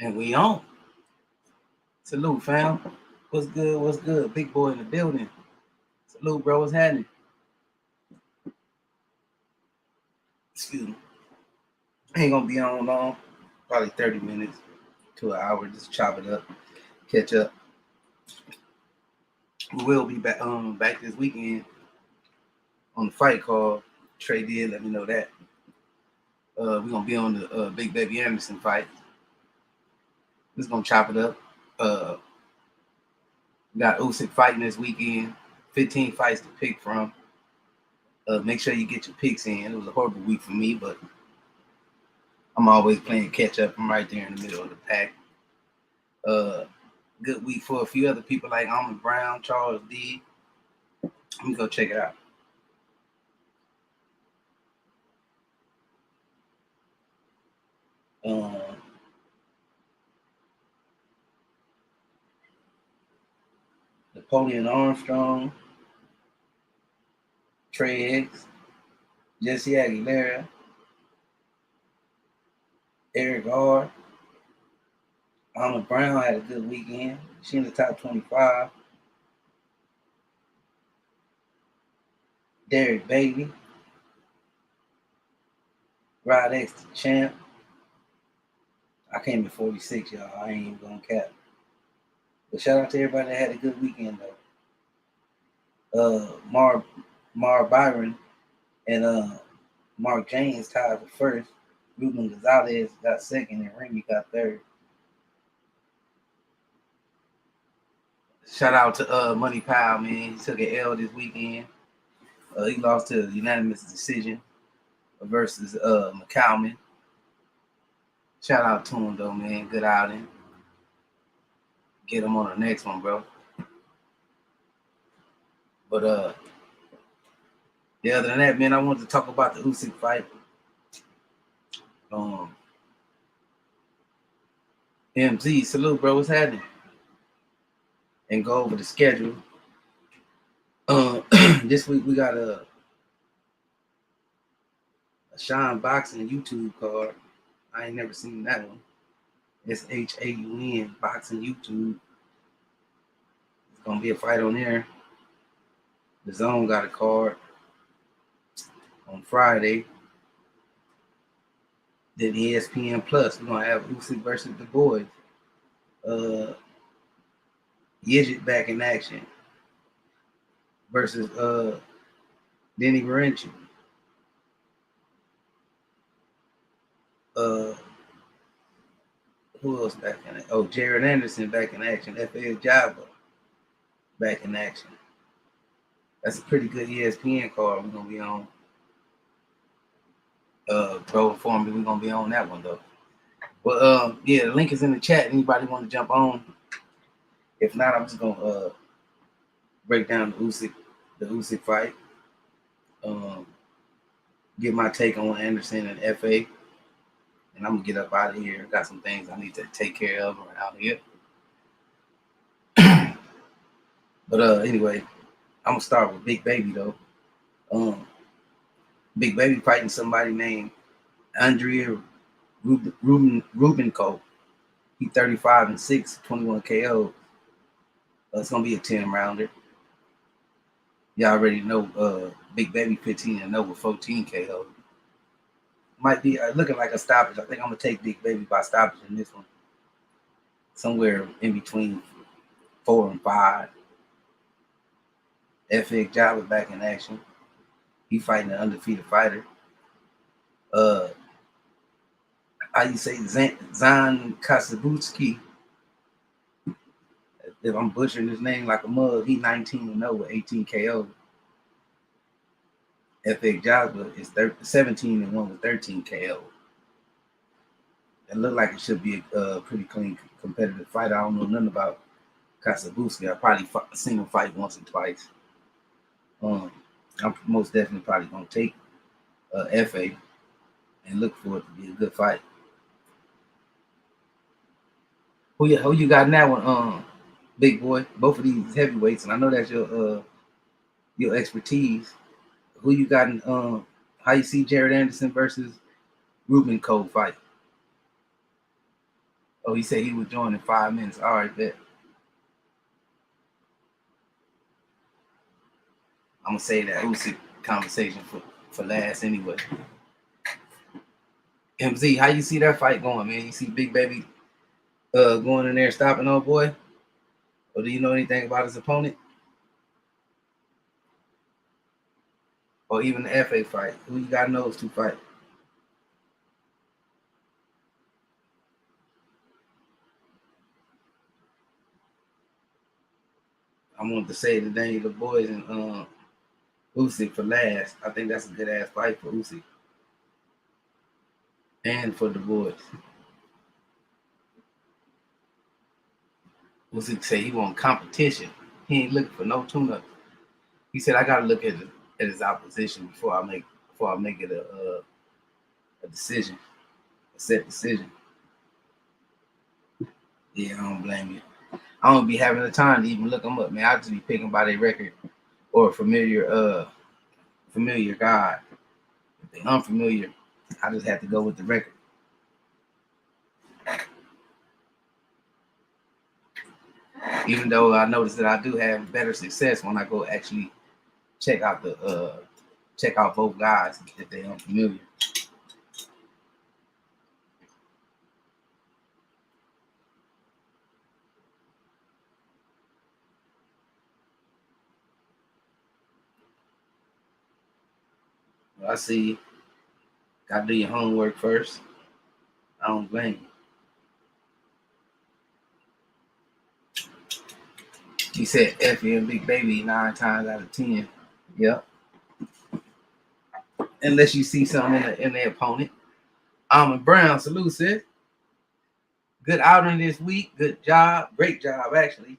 And we on. Salute, fam. What's good? What's good? Big boy in the building. Salute, bro. What's happening? Excuse me. I ain't gonna be on long. Probably 30 minutes to an hour. Just chop it up, catch up. We will be back this weekend on the fight call. Trey did let me know that. We're gonna be on the Big Baby Anderson fight. Just gonna chop it up. Got Usyk fighting this weekend. 15 fights to pick from. Make sure you get your picks in. It was a horrible week for me, but I'm always playing catch up. I'm right there in the middle of the pack. Good week for a few other people like Almond Brown, Charles D. Let me go check it out. Napoleon Armstrong, Trey X, Jesse Aguilera, Eric R. Almond Brown had a good weekend. She in the top 25. Derek Bailey, Rod X the champ. I came in 46, y'all. I ain't even gonna cap. But shout out to everybody that had a good weekend though. Mar Byron and Mark James tied for first. Ruben Gonzalez got second, and Remy got third. Shout out to Money Pal, man. He took an L this weekend. He lost to a unanimous decision versus McCalman. Shout out to him though, man. Good outing. Get him on the next one, bro. But other than that, man, I wanted to talk about the Usyk fight. MZ, salute, bro. What's happening? And go over the schedule. This week we got a Shine Boxing YouTube card. I ain't never seen that one. SHAUN Boxing YouTube. It's gonna be a fight on there. The Zone got a card on Friday. Then ESPN Plus, we're gonna have Usyk versus Dubois. Yidget back in action versus Denny Barenchi. Who else back in it? Oh, Jared Anderson back in action. FA Java back in action. That's a pretty good ESPN card we're gonna be on. Bro informed me we're gonna be on that one though. But yeah, the link is in the chat. Anybody want to jump on? If not, I'm just gonna break down the Usyk fight. Get my take on Anderson and FA. And I'm gonna get up out of here. Got some things I need to take care of around here. But anyway, I'm gonna start with Big Baby though. Big Baby fighting somebody named Andrea Rubenko. He 35-6, 21 KO. It's gonna be a 10 rounder. Y'all already know Big Baby 15-0 with 14 KO. Might be looking like a stoppage. I think I'm gonna take Big Baby by stoppage in this one. Somewhere in between 4 and 5. FX Java back in action. He fighting an undefeated fighter. How you say Zan Kasabutsky? If I'm butchering his name like a mug, he 19-0 with 18 KO. FX Java is 17-1 with 13 KO. It looked like it should be a pretty clean, competitive fight. I don't know nothing about Kasabutsky. I probably seen him fight once or twice. I'm most definitely probably gonna take FA and look for it to be a good fight. Who you got in that one, big boy? Both of these heavyweights, and I know that's your expertise. Who you got in how you see Jared Anderson versus Ruben Cole fight? Oh, he said he would join in 5 minutes. All right, bet. I'm gonna say that Usyk conversation for last anyway. MZ, how you see that fight going, man? You see Big Baby going in there stopping old boy? Or do you know anything about his opponent? Or even the FA fight? Who you got in those two fights? I want to say the Daniel Dubois and Usyk for last. I think that's a good ass fight for Usyk and for Dubois. Usyk say he want competition. He ain't looking for no tune-up. He said I gotta look at his opposition before I make it a decision, a set decision. Yeah, I don't blame you. I don't be having the time to even look them up, man. I just be picking by their record or a familiar guy. If they unfamiliar, I just have to go with the record. Even though I notice that I do have better success when I go actually check out both guys if they unfamiliar. I see. Gotta do your homework first. I don't blame you. He said Effie and Big Baby 9 times out of 10. Yep. Unless you see something in their opponent. Almond Brown, salute, sis. Good outing this week. Good job. Great job, actually.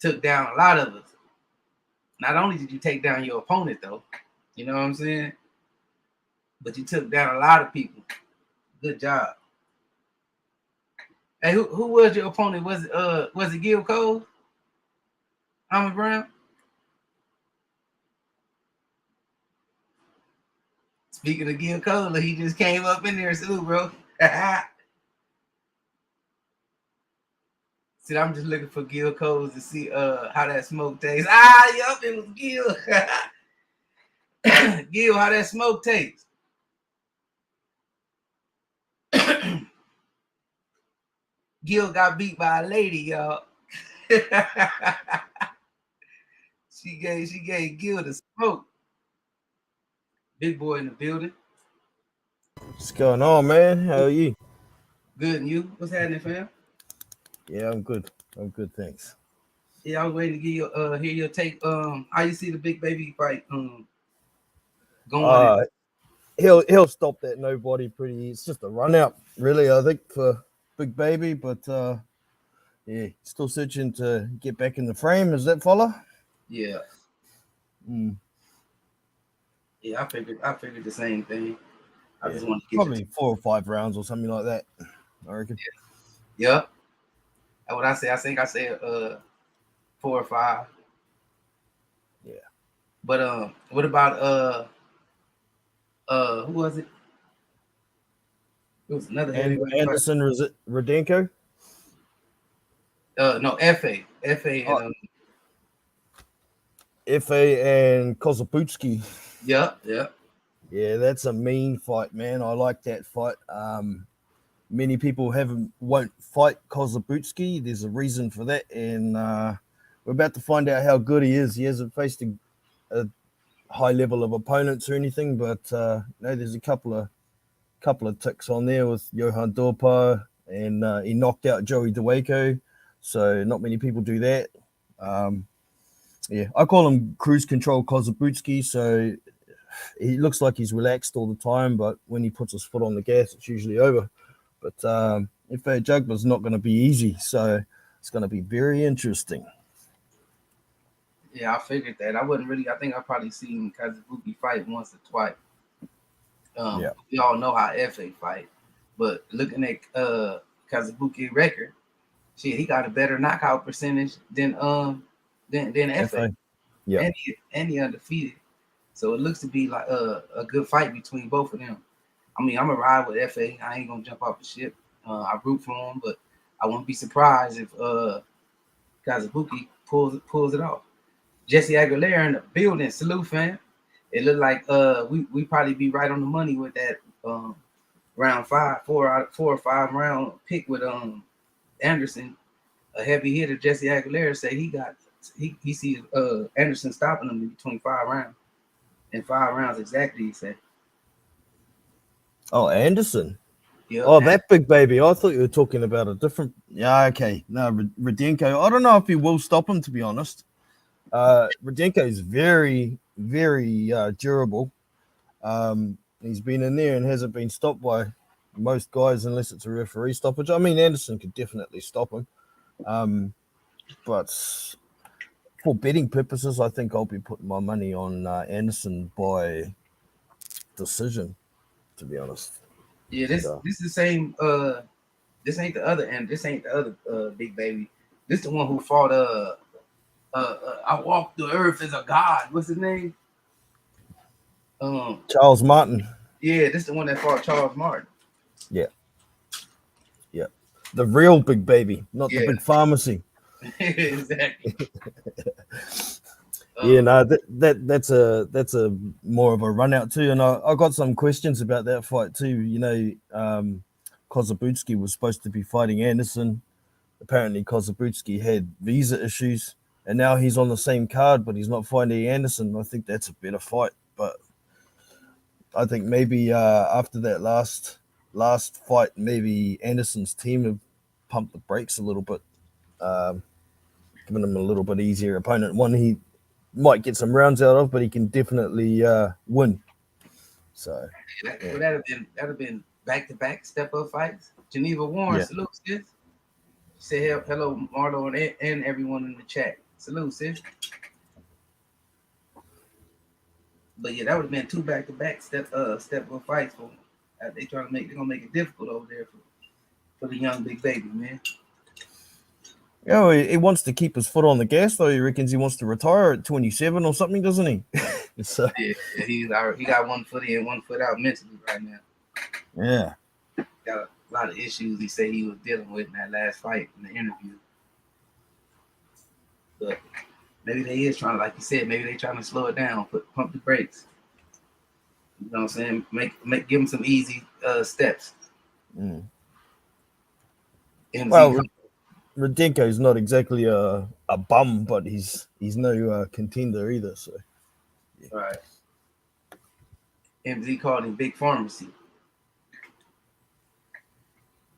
Took down a lot of us. Not only did you take down your opponent, though, you know what I'm saying? But you took down a lot of people. Good job. Hey, who was your opponent? Was it Gil Cole? Almond Brown? Speaking of Gil Cole, he just came up in there. Salute, bro. See, I'm just looking for Gil Coles to see how that smoke tastes. Yup, it was Gil. Gil, how that smoke tastes. Gil got beat by a lady, y'all. she gave Gil the smoke. Big boy in the building. What's going on, man? How are you? Good, and you? What's happening, fam? Yeah, I'm good. I'm good, thanks. Yeah, I was waiting to give you hear your take. How you see the Big Baby fight going? Uh he'll stop that nobody pretty. It's just a run out, really, I think, for Big Baby, but yeah, still searching to get back in the frame. Is that follow? Yeah. Mm, Yeah, I figured the same thing. I yeah. just want to get your Probably 4 or 5 rounds or something like that, I reckon. yeah. That's what I say. I think I said 4 or 5. Yeah. But what about who was it? It was another And heavyweight fight. Anderson Radenko? No, FA Oh, and FA and Kozabutsky. yeah, yeah. Yeah, that's a mean fight, man. I like that fight. Many people won't fight Kozabutsky. There's a reason for that, and we're about to find out how good he is. He hasn't faced a high level of opponents or anything, but there's a couple of ticks on there with Johan Dorpa, and he knocked out Joey DeWaco. So not many people do that. Yeah, I call him cruise control Kozabutsky. So he looks like he's relaxed all the time, but when he puts his foot on the gas, it's usually over. But if a juggler's not going to be easy, so it's going to be very interesting. Yeah, I figured that. I wasn't really. I think I probably seen Kazubuki fight once or twice. Yeah, We all know how FA fight, but looking at Kazubuki record, shit, he got a better knockout percentage than FA, FA. Yeah, and he undefeated. So it looks to be like a good fight between both of them. I mean, I'm gonna ride with FA. I ain't gonna jump off the ship. I root for him, but I won't be surprised if Kazubuki pulls it off. Jesse Aguilera in the building. Salute, fam. It looked like we probably be right on the money with that round five, four or five round pick with Anderson, a heavy hitter. Jesse Aguilera said he sees Anderson stopping him in between 5 rounds. In 5 rounds exactly, he said. Oh, Anderson. Yep. Oh, that big baby. I thought you were talking about a different. Yeah, okay. No, Rudenko. I don't know if he will stop him, to be honest. Rudenko is very, very durable. He's been in there and hasn't been stopped by most guys unless it's a referee stoppage. I mean, Anderson could definitely stop him. But for betting purposes, I think I'll be putting my money on Anderson by decision, to be honest. Yeah, this is the same. This ain't the other, and this ain't the other big baby. This the one who fought. I walk the earth as a god. What's his name? Charles Martin. Yeah, this the one that fought Charles Martin. Yeah. The real big baby, not the big pharmacy. Exactly. Yeah, no, that's a more of a run out too, and I got some questions about that fight too. You know, Kozabutsky was supposed to be fighting Anderson. Apparently, Kozabutsky had visa issues, and now he's on the same card, but he's not fighting Anderson. I think that's a better fight, but I think maybe after that last fight, maybe Anderson's team have pumped the brakes a little bit, giving him a little bit easier opponent. One he might get some rounds out of, but he can definitely win. So that'd have been back-to-back step-up fights. Geneva Warren, salute, sis. Say hello, Marlo, and everyone in the chat. Salute, sis. But yeah, that would have been two back-to-back step-up fights for them. They're gonna make it difficult over there for the young big baby, man. Yeah, he wants to keep his foot on the gas, though. He reckons he wants to retire at 27 or something, doesn't he? So, yeah, he got 1 foot in, 1 foot out mentally right now. Yeah. Got a lot of issues he said he was dealing with in that last fight in the interview. But maybe they is trying to, like you said, maybe they trying to slow it down, pump the brakes. You know what I'm saying? Give him some easy steps. Well, Rudenko is not exactly a bum, but he's no contender either. So, yeah. Right. MZ called him Big Pharmacy.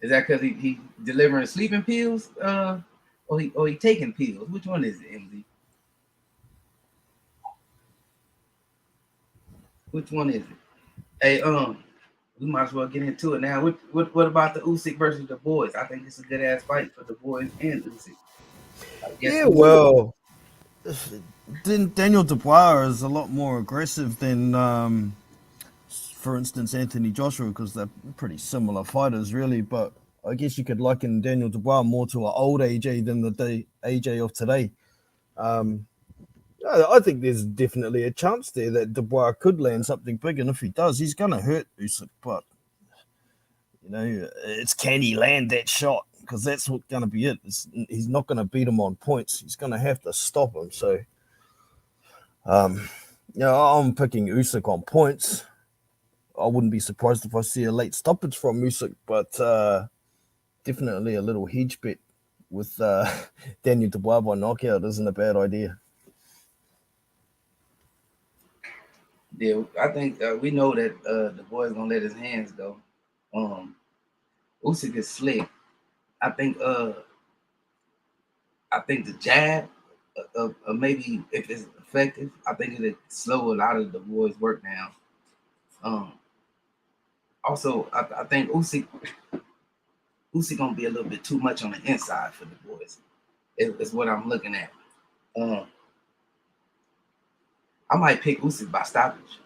Is that because he delivering sleeping pills? Or he taking pills? Which one is it, MZ? Which one is it? Hey, we might as well get into it now. What about the Usyk versus the boys? I think it's a good ass fight for the boys and Usyk. Yeah, well, Daniel Dubois is a lot more aggressive than, for instance, Anthony Joshua, because they're pretty similar fighters, really. But I guess you could liken Daniel Dubois more to an old AJ than the AJ of today. I think there's definitely a chance there that Dubois could land something big, and if he does, he's going to hurt Usyk. But you know, it's can he land that shot? Because that's what's going to be it. He's not going to beat him on points. He's going to have to stop him. So, I'm picking Usyk on points. I wouldn't be surprised if I see a late stoppage from Usyk, but definitely a little hedge bet with Daniel Dubois by knockout isn't a bad idea. Yeah, I think we know that the boy's gonna let his hands go. Usyk is slick. I think the jab, maybe if it's effective, I think it'll slow a lot of the boys' work down. Also, I think Usyk gonna be a little bit too much on the inside for the boys. It's what I'm looking at. I might pick Usyk by stoppage.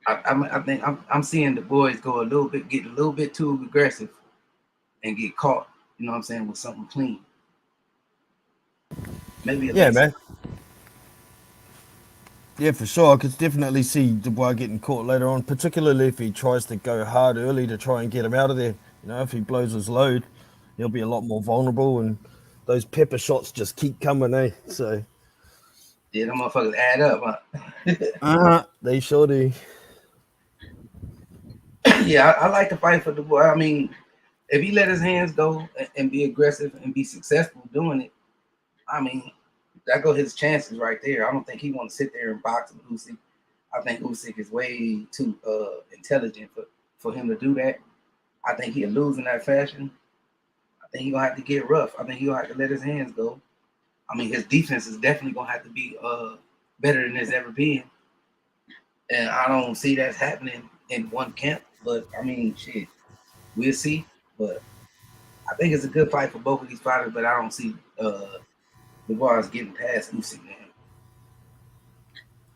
I think I'm seeing the boys get a little bit too aggressive and get caught. You know what I'm saying, with something clean. Maybe man. Yeah, for sure. I could definitely see Dubois getting caught later on, particularly if he tries to go hard early to try and get him out of there. If he blows his load, he'll be a lot more vulnerable, and those pepper shots just keep coming, eh? So, Yeah, them motherfuckers add up, they sure do. Yeah, I like to fight for the boy. I mean, if he let his hands go and be aggressive and be successful doing it, I mean, that go his chances right there. I don't think he want to sit there and box with Usyk. I think Usyk is way too intelligent for him to do that. I think he'll lose in that fashion. I think he's gonna have to get rough. I think he'll have to let his hands go. I mean, his defense is definitely gonna have to be better than it's ever been. And I don't see that happening in one camp. But I mean, shit, we'll see. But I think it's a good fight for both of these fighters. But I don't see Dubois getting past Usyk, man.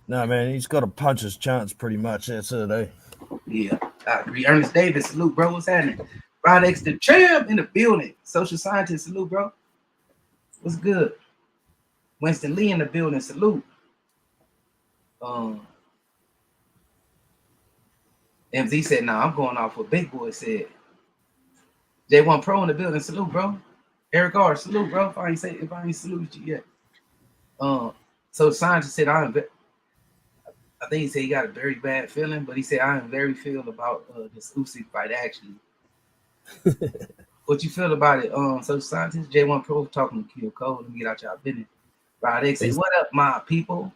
No, man, he's got to punch his chance pretty much. That's it, eh? Yeah, I agree. Ernest Davis, salute, bro. What's happening? Rod X, the champ in the building. Social scientist, salute, bro. What's good? Winston Lee in the building, salute. MZ said, "Nah, I'm going off what Big Boy said." J1 Pro in the building, salute, bro. Eric R, salute, bro. If I ain't saluted you yet. So scientist said, I think he said he got a very bad feeling, but he said I am very feel about this Usyk fight actually. What you feel about it? So scientist J1 Pro talking to Kill Cole. Let me get out y'all business. Rod X said, "What up, my people?"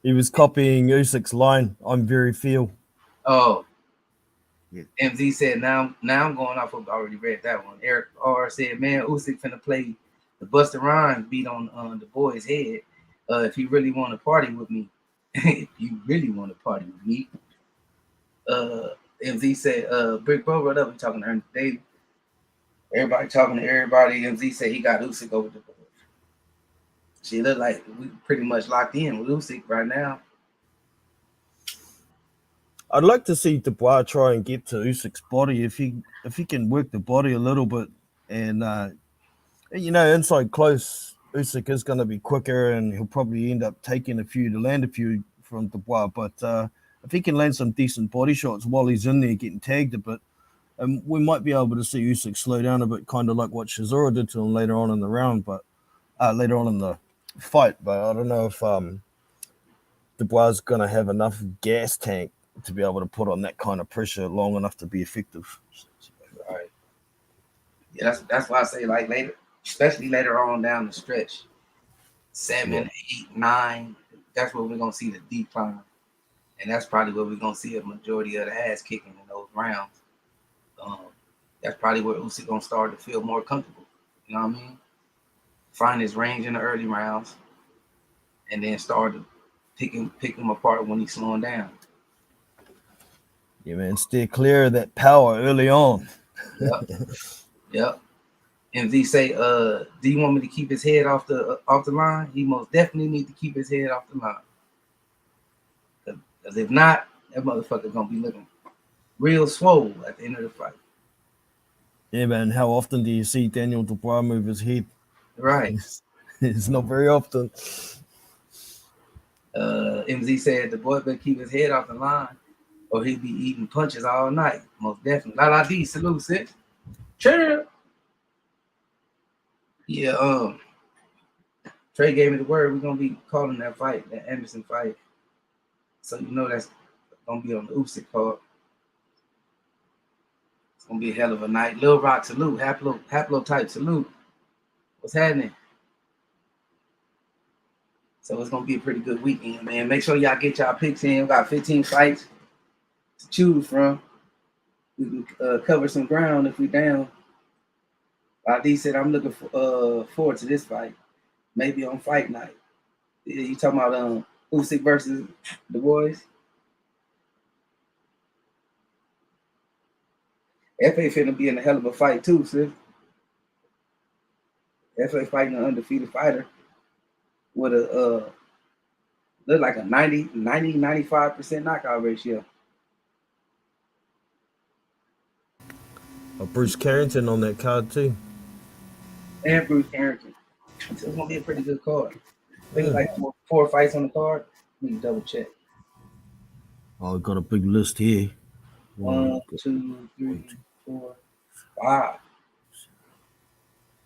He was copying Usyk's line. I'm very feel. Oh, Yeah. MZ said, now I'm going off of, I already read that one. Eric R said, man, Usyk finna play the Busta Rhymes beat on the boy's head. If he really want to party with me, if you really want to party with me. MZ said, Brick Bro, what up? We talking to Ernest Davis. Everybody talking to everybody. MZ said he got Usyk over the board. She look like we pretty much locked in with Usyk right now. I'd like to see Dubois try and get to Usyk's body if he can work the body a little bit, and inside close, Usyk is going to be quicker, and he'll probably end up taking a few to land a few from Dubois. But if he can land some decent body shots while he's in there getting tagged a bit, we might be able to see Usyk slow down a bit, kind of like what Chisora did to him later on in the round, but later on in the fight. But I don't know if Dubois is going to have enough gas tank to be able to put on that kind of pressure long enough to be effective. All right. Yeah, that's why I say like later, especially later on down the stretch, 7, 8, 9. That's where we're gonna see the decline, and that's probably where we're gonna see a majority of the ass kicking in those rounds. That's probably where Usyk gonna start to feel more comfortable. You know what I mean? Find his range in the early rounds, and then start to pick him apart when he's slowing down. Yeah, man, stay clear of that power early on. Yep. MZ say, do you want me to keep his head off the line? He most definitely need to keep his head off the line. Because if not, that motherfucker gonna be looking real swole at the end of the fight. Yeah, man. How often do you see Daniel Dubois move his head? Right. It's not very often. MZ said the boy better keep his head off the line, or he'll be eating punches all night. Most definitely. La D, salute, sis. Cheer. Yeah, Trey gave me the word. We're gonna be calling that fight, that Anderson fight. So you know that's gonna be on the Usyk card. It's gonna be a hell of a night. Lil Rock salute, Haplo type salute. What's happening? So it's gonna be a pretty good weekend, man. Make sure y'all get y'all picks in. We got 15 fights to choose from. We can cover some ground if we down. D said I'm looking forward to this fight. Maybe on fight night. You talking about Usyk versus Dubois? FA finna be in a hell of a fight too, sis. FA fighting an undefeated fighter with a look like a 95% knockout ratio. Bruce Carrington on that card too. And Bruce Carrington. So it's gonna be a pretty good card. I think like 4 fights on the card. We can double check. Oh, I've got a big list here. 1, 2, 3, 4. Five.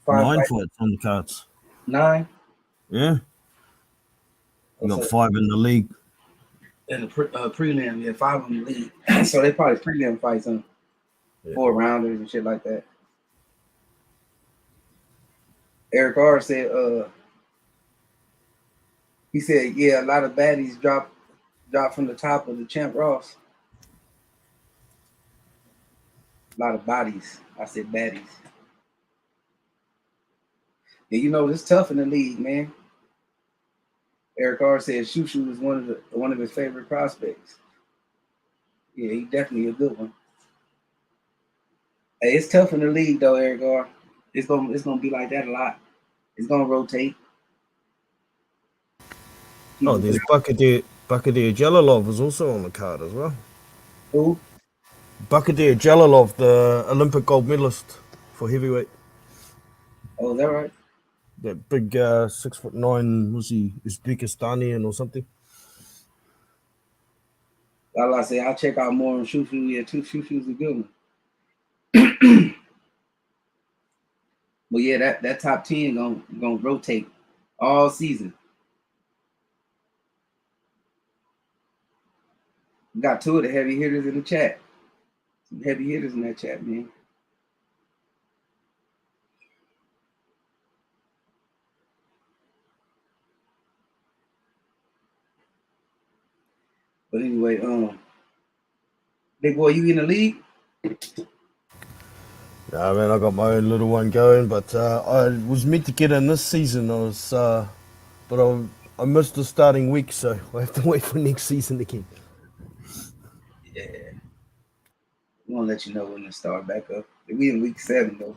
Five 9 fight. fights on the cards. 9. Yeah, you got So 5 in the league. in the prelim, yeah, 5 on the league. So they probably prelim fights on Yeah. 4 rounders and shit like that. Eric R said, he said, yeah, a lot of baddies drop from the top of the Champ Ross. A lot of bodies. I said baddies. Yeah, you know, it's tough in the league, man. Eric R said Shushu is one of his favorite prospects. Yeah, he's definitely a good one. Hey, it's tough in the league though, Eric R. It's gonna be like that a lot. It's gonna rotate. Oh, People there's Bakadir Jalalov is also on the card as well. who? Bakadir Jalalov, the Olympic gold medalist for heavyweight. Oh, is that right? That big 6'9", was he Uzbekistanian or something? Like I say, I'll check out more on Shushu. Yeah, Shushu's a good one. But yeah, that top 10 gonna rotate all season. We got 2 of the heavy hitters in the chat. Some heavy hitters in that chat, man. But anyway, big boy, you in the league? Nah, man, I got my own little one going, but I was meant to get in this season. I missed the starting week, so I have to wait for next season again. Yeah. I'm gonna let you know when to start back up. We in week 7 though.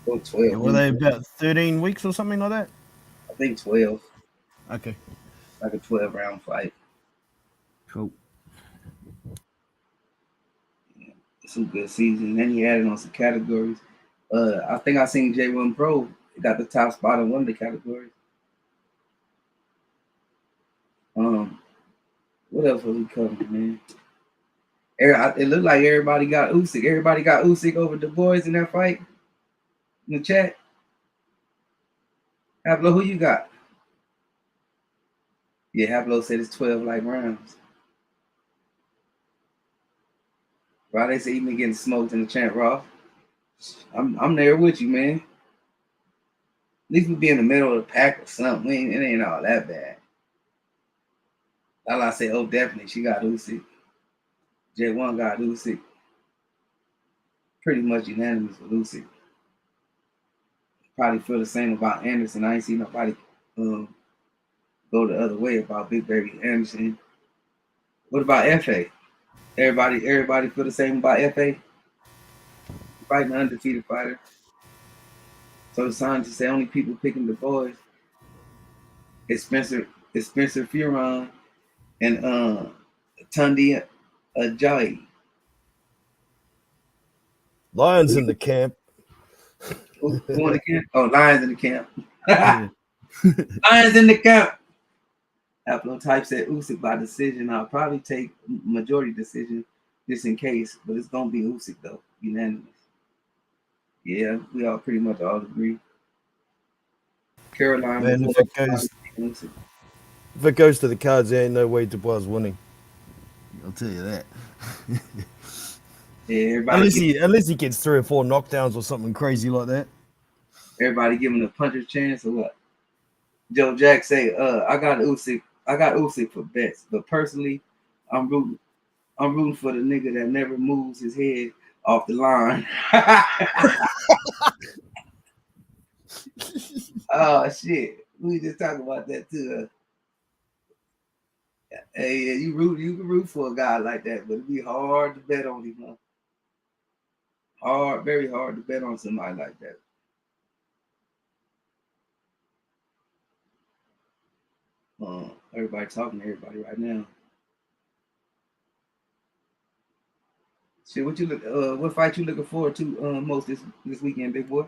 Or 12. Yeah, were they about 13 weeks or something like that? I think 12. Okay, Like a 12-round fight. cool. Yeah. Some good season. Then he added on some categories. I think I seen J1 Pro got the top spot in one of the categories. What else was he covering, man? It looked like everybody got Usyk. Everybody got Usyk over Dubois in that fight. In the chat. Hablo, who you got? Yeah, Hablo said it's 12 like rounds. Why they say he been getting smoked in the Champ Raw? I'm there with you, man. At least we be in the middle of the pack or something. It ain't all that bad. Lala say, oh, definitely, she got Usyk. J1 got Usyk. Pretty much unanimous with Usyk. Probably feel the same about Anderson. I ain't seen nobody go the other way about Big Baby Anderson. What about FA? Everybody feel the same about FA? Fighting an undefeated fighter. So the scientists say only people picking the boys is Spencer Furon and Tundi Ajayi. Lions in the camp. Who in the camp? Oh, Lions in the camp. Yeah. Lions in the camp. Apple type said Usyk by decision. I'll probably take majority decision just in case, but it's gonna be Usyk though, unanimous. Yeah, we all pretty much all agree. Caroline Man, before if it goes to the cards, there ain't no way Dubois winning. I'll tell you that. Yeah, unless he gets 3 or 4 knockdowns or something crazy like that. Everybody giving a puncher's chance or what? Joe Jack say, I got Usyk for bets, but personally, I'm rooting for the nigga that never moves his head off the line. Oh shit. We just talking about that too. Hey, yeah, you can root for a guy like that, but it'd be hard to bet on him, huh? Hard, very hard to bet on somebody like that. Everybody talking to everybody right now. Shit, what fight you looking forward to most this weekend, big boy?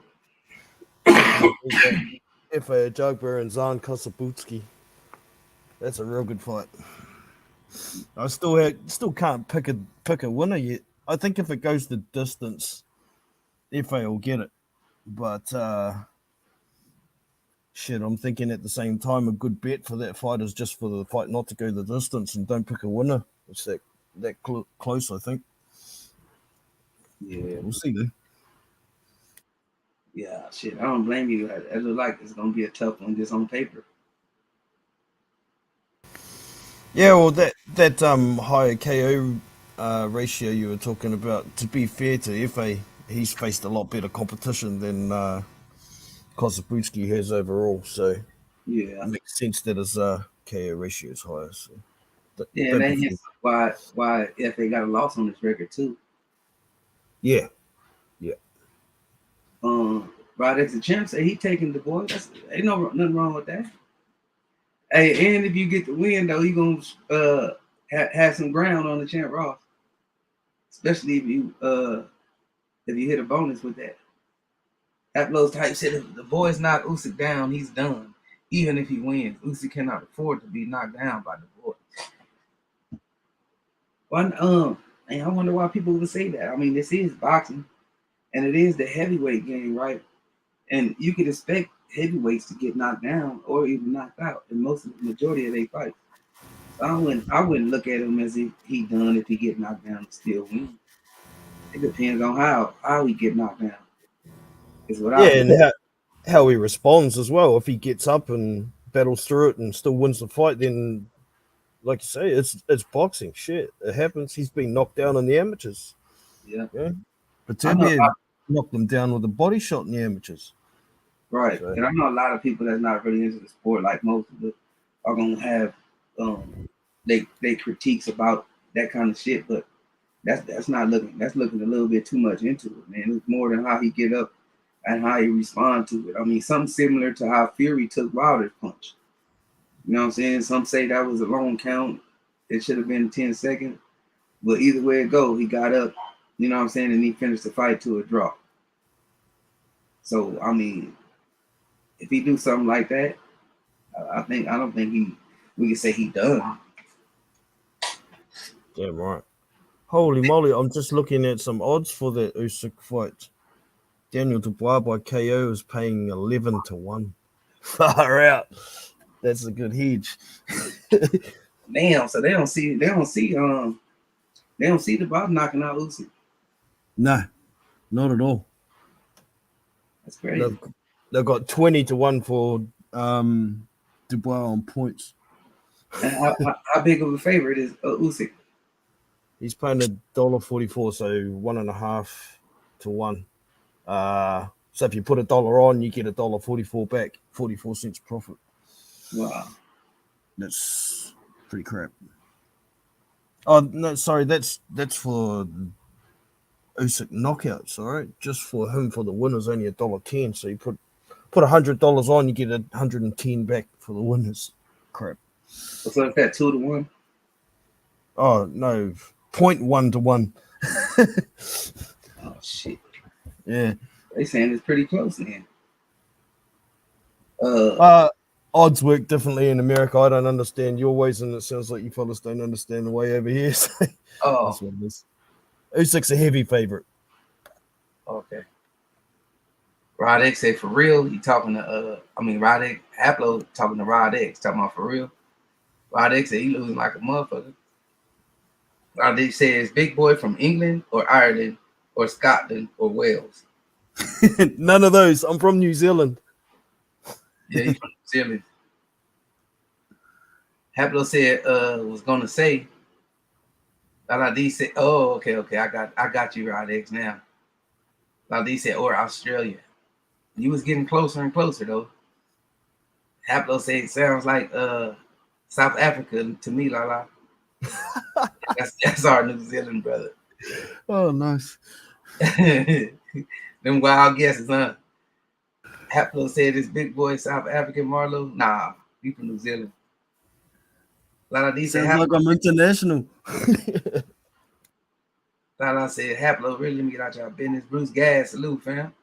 If a Jogber and Zan Kosabutski, that's a real good fight. I still can't pick a winner yet. I think if it goes the distance, if they'll get it. But shit, I'm thinking at the same time a good bet for that fight is just for the fight not to go the distance and don't pick a winner. It's that close, I think. Yeah, We'll see though. yeah, shit. I don't blame you. I look like it's gonna be a tough one just on paper. Yeah, well, that higher KO ratio you were talking about. To be fair to FA, he's faced a lot better competition than Kosabuski has overall, so it Yeah, makes sense that his KO ratio is higher. So yeah, and don't that be fooled. hence why if they got a loss on this record too. Yeah, yeah, Right as the champ said, he taking the boy. That's ain't nothing wrong with that. Hey, and if you get the win though, you gonna have some ground on the champ Ross, especially if you hit a bonus with that. Aplos type said if the boys knock Usyk down, he's done. Even if he wins, Usyk cannot afford to be knocked down by the boy. Why, and I wonder why people would say that. I mean, this is boxing, and it is the heavyweight game, right? And you could expect heavyweights to get knocked down or even knocked out in most of the majority of their fights. So I wouldn't look at him as if he done if he get knocked down and still win. It depends on how he get knocked down. Is what I yeah, believe. and how he responds as well. If he gets up and battles through it and still wins the fight, then like you say, it's boxing. Shit, it happens. He's been knocked down in the amateurs. Yeah, Yeah, but I know. Turbia knocked him down with a body shot in the amateurs. Right, So and I know a lot of people that's not really into the sport, like most of us, are gonna have they critiques about that kind of shit, but that's looking a little bit too much into it, man. It's more than how he get up and how he respond to it. I mean, something similar to how Fury took Wilder's punch. You know what I'm saying? Some say that was a long count. It should have been 10 seconds. But either way it go, he got up, you know what I'm saying, and he finished the fight to a draw. So I mean, if he do something like that, I don't think we can say he done. damn right. Holy moly! I'm just looking at some odds for that Usyk fight. Daniel Dubois by KO is paying 11-1. Far out. That's a good hedge. Damn, so they don't see the Bob knocking out Usyk. No, not at all. That's crazy. They've, they've got 20-1 for Dubois on points. And how big of a favorite is Usyk? He's paying $1.44, so 1.5-1. So if you put $1 on, you get $1.44 back, 44 cents profit. Wow. That's pretty crap. Oh no, sorry, that's for Usyk knockouts, all right. Just for him for the winners, only $1.10. So you put $100 on, you get 110 back for the winners. Crap. So if that 2-1, Oh no, 0.1-1. oh shit. Yeah. They saying it's pretty close then. Uh, Uh Odds work differently in America. I don't understand your ways, and it sounds like you fellas don't understand the way over here. So oh, that's what it is. Usyk's a heavy favorite. okay. Rod X said for real. He talking to Rod X Aplo talking to Rod X talking about for real. Rod X said he losing like a motherfucker. Rod X says big boy from England or Ireland or Scotland or Wales. None of those. I'm from New Zealand. Yeah, he's from New Zealand. Haplo said was gonna say Laladi said, oh, okay, I got you, Rod X now. Laladi said, or Australia. You was getting closer and closer though. Haplo said it sounds like South Africa to me, Lala. That's our New Zealand brother. Oh, nice. Them wild guesses, huh? Haplo said this big boy South African Marlo. Nah, he from New Zealand. Lala said Sounds like I'm international. Lala said Haplo really let me get out y'all business. Bruce Gas, salute, fam.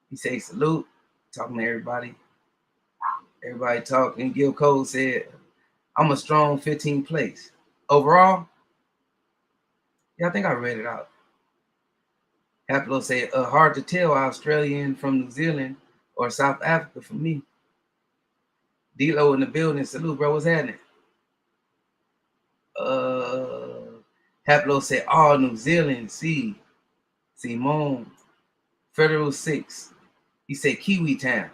He said salute, talking to everybody. Everybody talking. Gil Cole said, I'm a strong 15th place. Overall, yeah, I think I read it out. Haplo said, hard to tell Australian from New Zealand or South Africa for me. D-Lo in the building. Salute, bro. What's happening? Haplo said, all New Zealand. See, Simone. Federal 6. He said Kiwi Town.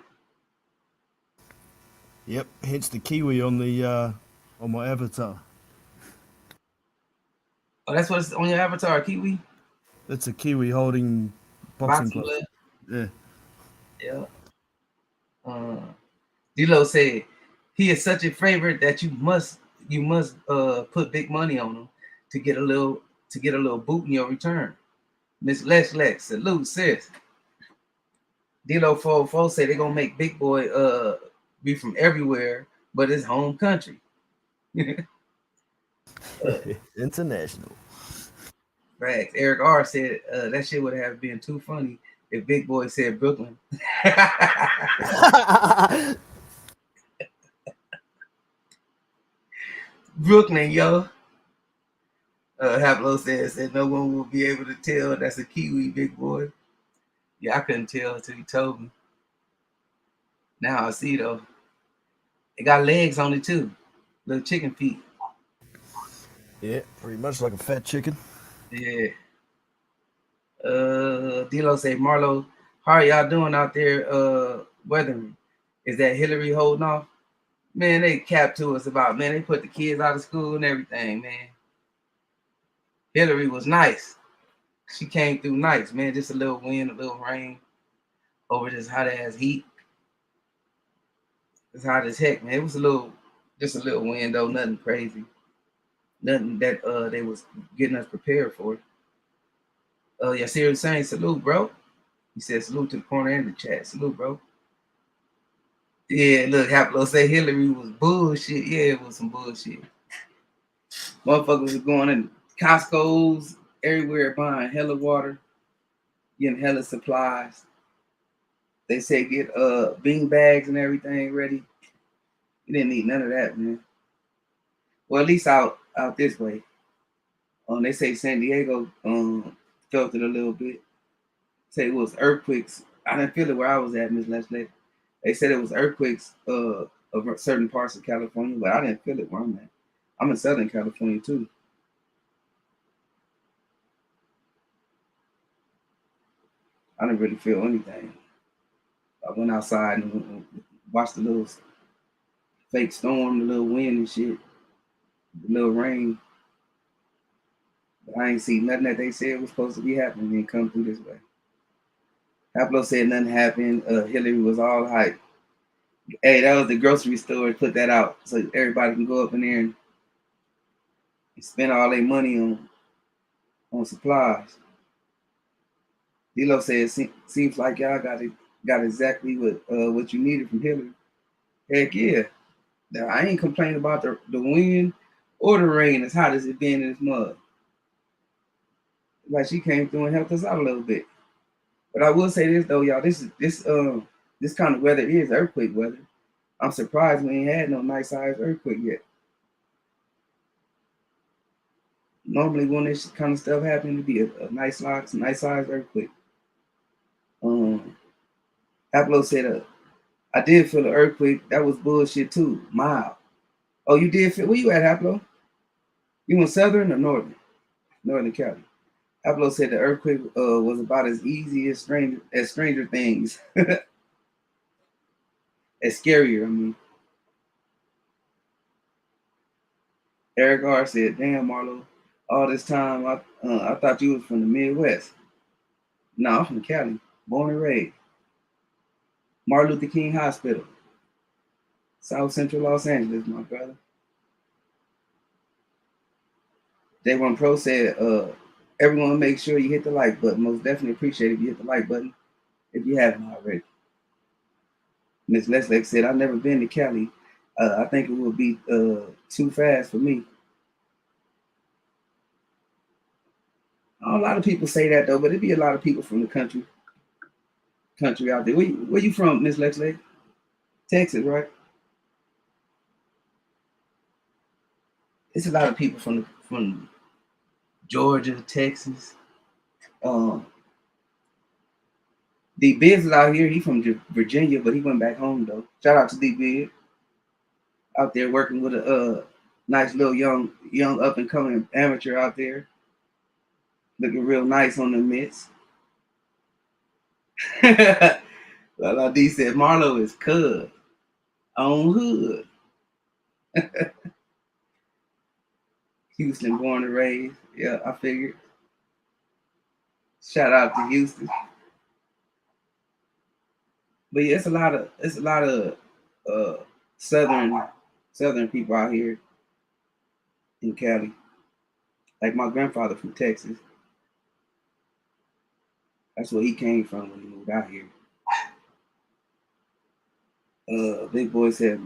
Yep, hence the Kiwi on my avatar. Oh, that's what's on your avatar, Kiwi? That's a Kiwi holding boxing Boxing gloves. glove? Yeah. Yeah. Uh, D-Lo said, he is such a favorite that you must put big money on him to get a little boot in your return. Miss Lex, salute, sis. D-Lo 404 say they're gonna make Big Boy be from everywhere, but his home country. International. Facts. Eric R said that shit would have been too funny if Big Boy said Brooklyn. Brooklyn, yo. Haplo said no one will be able to tell that's a Kiwi, Big Boy. Yeah, I couldn't tell until he told me. Now I see though. It got legs on it too. Little chicken feet. Yeah, pretty much like a fat chicken. Yeah. D-Lo say, Marlo, how are y'all doing out there weathering? Is that Hillary holding off? Man, they capped to us about, man, they put the kids out of school and everything, man. Hillary was nice. She came through nice, man. Just a little wind, a little rain over this hot ass heat. It's hot as heck, man. It was just a little wind though, nothing crazy. Nothing that they was getting us prepared for. Yeah, serious saying, salute, bro. He said salute to the corner and the chat. Salute, bro. Yeah, look, Haplo say Hillary was bullshit. Yeah, it was some bullshit. Motherfuckers was going in Costco's everywhere buying hella water, getting hella supplies. They say get bean bags and everything ready. You didn't need none of that, man. Well, at least out this way. They say San Diego felt it a little bit. Say it was earthquakes. I didn't feel it where I was at, Miss Leslie. They said it was earthquakes of certain parts of California, but I didn't feel it where I'm at. I'm in Southern California too. I didn't really feel anything. I went outside and watched the little fake storm, the little wind and shit, the little rain. But I ain't see nothing that they said was supposed to be happening and come through this way. Haplo said nothing happened. Hillary was all hype. Hey, that was the grocery store. Put that out so everybody can go up in there and spend all their money on supplies. D-Lo said, seems like y'all got exactly what you needed from Hillary. Heck yeah. Now, I ain't complaining about the wind or the rain as hot as it been in this mud. Like she came through and helped us out a little bit. But I will say this though, y'all. This kind of weather is earthquake weather. I'm surprised we ain't had no nice sized earthquake yet. Normally when this kind of stuff happens, it'd be a nice sized earthquake. Haplo said I did feel an earthquake. That was bullshit too. Mild. Oh, you did feel where you at, Haplo? You in Southern or Northern? Northern Cali. Haplo said the earthquake was about as easy as Stranger Things. As scarier, I mean. Eric R said, damn, Marlo, all this time I thought you was from the Midwest. No, I'm from Cali, born and raised. Martin Luther King Hospital, South Central Los Angeles, my brother. J1 Pro said, everyone make sure you hit the like button. Most definitely appreciate if you hit the like button if you haven't already. Miss Leslie said, I've never been to Cali. I think it would be too fast for me. A lot of people say that though, but it'd be a lot of people from the country out there. Where you from, Miss Leslie? Texas, right? It's a lot of people from Georgia, Texas, D Biz is out here. He from Virginia, but he went back home though. Shout out to D Biz out there working with a nice little young up and coming amateur out there, looking real nice on the mitts. Like D said, Marlo is cuz on hood. Houston born and raised. Yeah, I figured. Shout out to Houston. But yeah, it's a lot of uh, southern people out here in Cali. Like my grandfather from Texas. That's where he came from when he moved out here. Big boy said,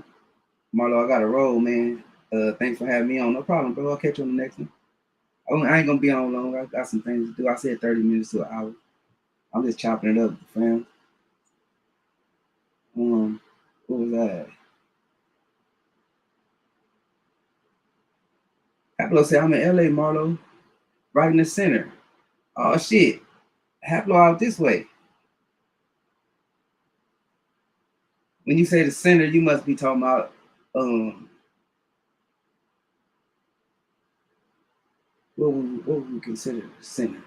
Marlo, I got a roll, man. Thanks for having me on. No problem, bro. I'll catch you on the next one. I ain't gonna be on long. I got some things to do. I said 30 minutes to an hour. I'm just chopping it up, fam. What was that? Haplo said, I'm in LA, Marlo. Right in the center. Oh shit. Haplo out this way. When you say the center, you must be talking about what would we consider the center?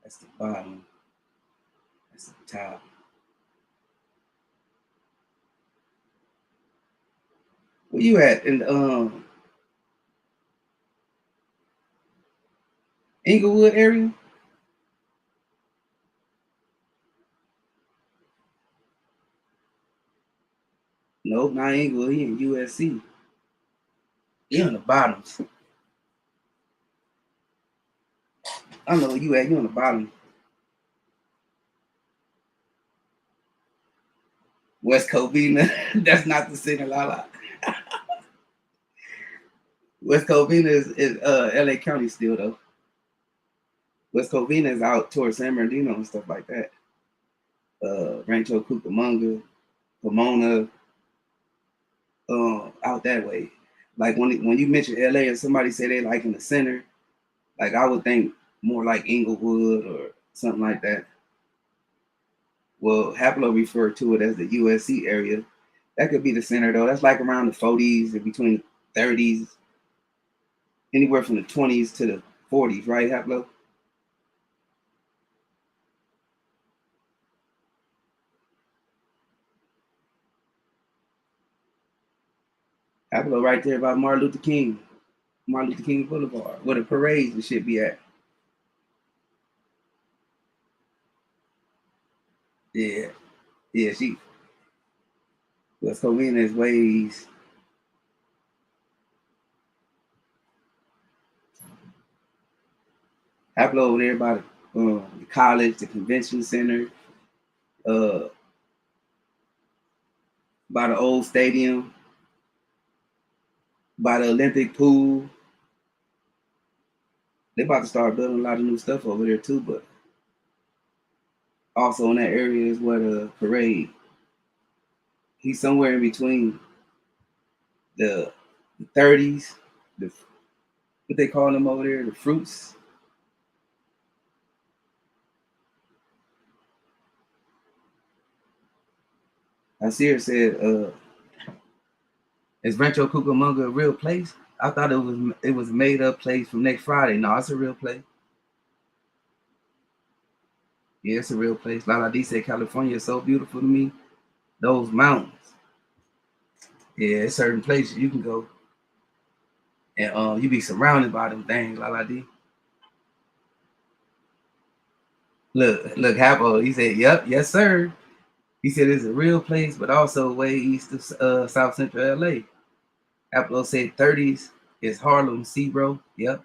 That's the bottom. That's the top. Where you at in the Inglewood area? Nope, not Inglewood. He in USC. He on the bottoms. I know where you at. You on the bottom. West Covina. That's not the center, Lala. West Covina is LA County still though. West Covina is out towards San Bernardino and stuff like that. Rancho Cucamonga, Pomona, out that way. Like when you mention LA and somebody say they like in the center, like I would think more like Inglewood or something like that. Well, Haplo referred to it as the USC area. That could be the center though. That's like around the 40s and between the 30s, anywhere from the 20s to the 40s, right, Haplo? Haplo right there by Martin Luther King Boulevard, where the parades and shit be at. Yeah, yeah, she West Covina's ways. Haplo over there by the college, the convention center, uh, by the old stadium, by the Olympic pool. They about to start building a lot of new stuff over there too, but also in that area is where the parade. He's somewhere in between the 30s, the what they call them over there, the fruits. Nasir said, "Is Rancho Cucamonga a real place? I thought it was a made up place from next Friday. No, it's a real place. Yeah, it's a real place. Lala D said California is so beautiful to me. Those mountains. Yeah, it's certain places you can go and you be surrounded by them things, Lala D. Look, Hapo, he said, yep, yes, sir. He said it's a real place, but also way east of South Central LA. Hapo said 30s is Harlem, see, bro. Yep.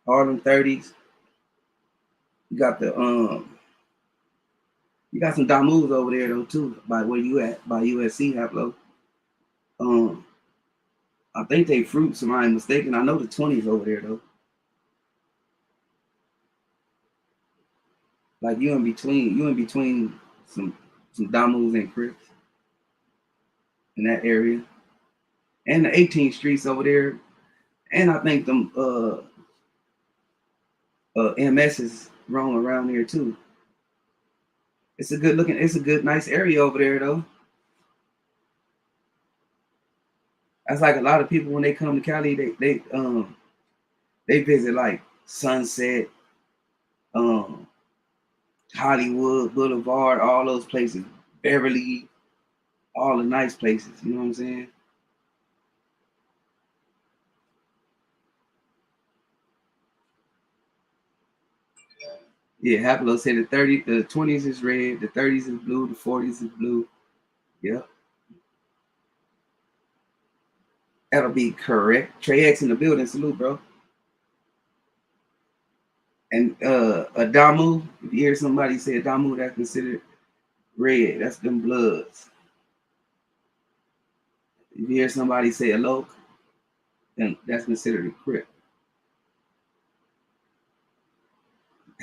Harlem 30s. You got the you got some Damus over there though too, by where you at, by USC, Hapo. Um, I think they fruits, am I mistaken? I know the 20s over there though. Like you in between some some Damus and Crips in that area, and the 18th streets over there, and I think them MSs roam around here too. It's a good nice area over there though. That's like a lot of people when they come to Cali, they visit like Sunset, um, Hollywood Boulevard, all those places, Beverly, all the nice places. You know what I'm saying? Yeah, Haplo said the 20s is red, the 30s is blue, the 40s is blue. Yep, that'll be correct. Trey X in the building, salute, bro. And a Damu, if you hear somebody say a Damu, that's considered red. That's them bloods. If you hear somebody say a Loke, then that's considered a Crip.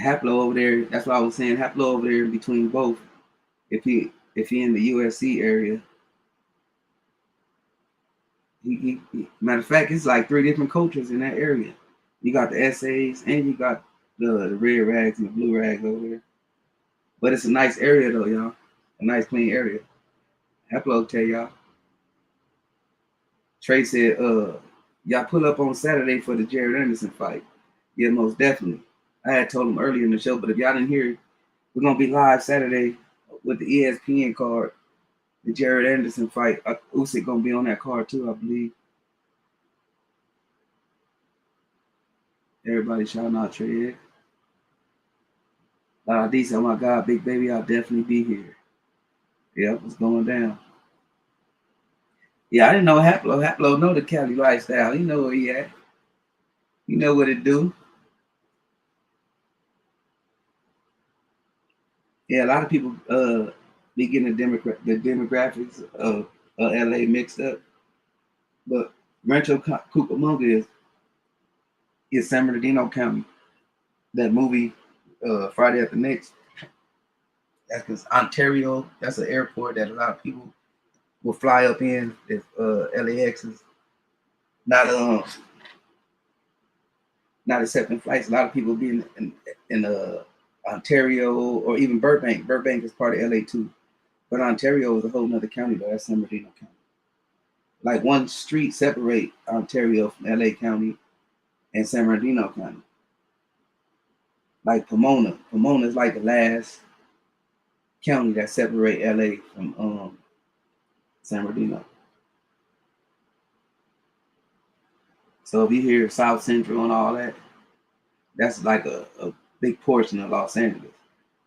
Haplo over there, that's what I was saying. Haplo over there in between both. If he in the USC area, matter of fact, it's like 3 different cultures in that area. You got the essays and you got the red rags and the blue rags over there. But it's a nice area though, y'all. A nice clean area. Haplo tell y'all. Trey said, y'all pull up on Saturday for the Jared Anderson fight. Yeah, most definitely. I had told him earlier in the show, but if y'all didn't hear, we're gonna be live Saturday with the ESPN card, the Jared Anderson fight. Usyk gonna be on that card too, I believe. Everybody shouting out Trey. D said, oh my God, big baby, I'll definitely be here. Yep, it's going down. Yeah, I didn't know Haplo. Haplo know the Cali lifestyle. He know where he at. You know what it do. Yeah, a lot of people be getting the demographics of LA mixed up. But Rancho Cucamonga is San Bernardino County. That movie, Friday After Next, that's because Ontario, that's an airport that a lot of people will fly up in if LAX is not not accepting flights. A lot of people be in Ontario or even Burbank. Burbank is part of LA too. But Ontario is a whole nother county though. That's San Bernardino County. Like one street separate Ontario from LA County and San Bernardino County. Like Pomona. Pomona is like the last county that separate LA from San Bernardino. So if you hear South Central and all that, that's like a big portion of Los Angeles.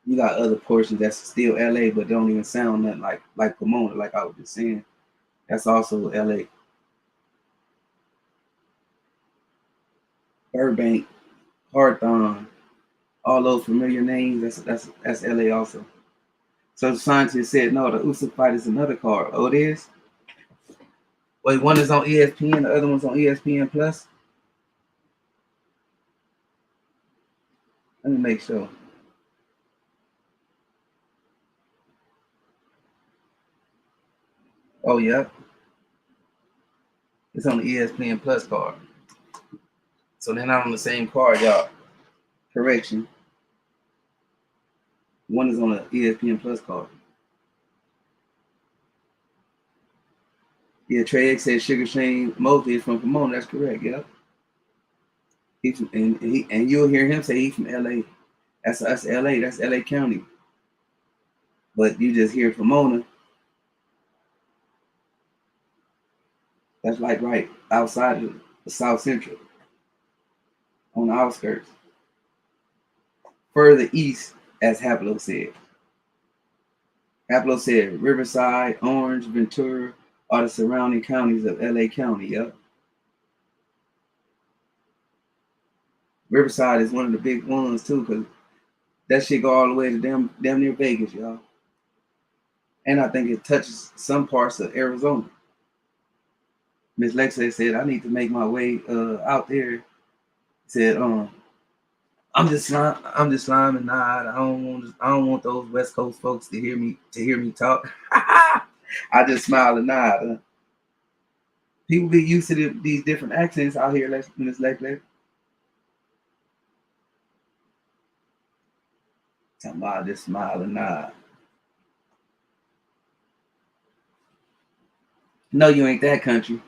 You got other portions that's still LA, but don't even sound nothing like Pomona, like I was just saying. That's also LA. Burbank, Hawthorne, all those familiar names, that's LA also. So the scientist said, no, the Usyk fight is another card. Oh, it is? Wait, one is on ESPN, the other one's on ESPN Plus? Let me make sure. Oh, yeah. It's on the ESPN Plus card. So they're not on the same card, y'all. Correction. One is on the ESPN Plus card. Yeah, Trey X said Sugar Shane Mosley is from Pomona. That's correct. Yep. He's from, and you'll hear him say he's from LA. That's LA. That's LA County. But you just hear Pomona. That's like right outside of the South Central, on the outskirts. Further east, as Haplo said. Haplo said Riverside, Orange, Ventura are the surrounding counties of LA County. Yep. Riverside is one of the big ones too, because that shit go all the way to damn near Vegas, y'all. And I think it touches some parts of Arizona. Miss Lexa said, I need to make my way out there. Said, I'm just sliming. Nah, I don't want those West Coast folks to hear me talk. I just smile and nod. People be used to these different accents out here in this lake. Talking about just smile and nod. No, you ain't that country.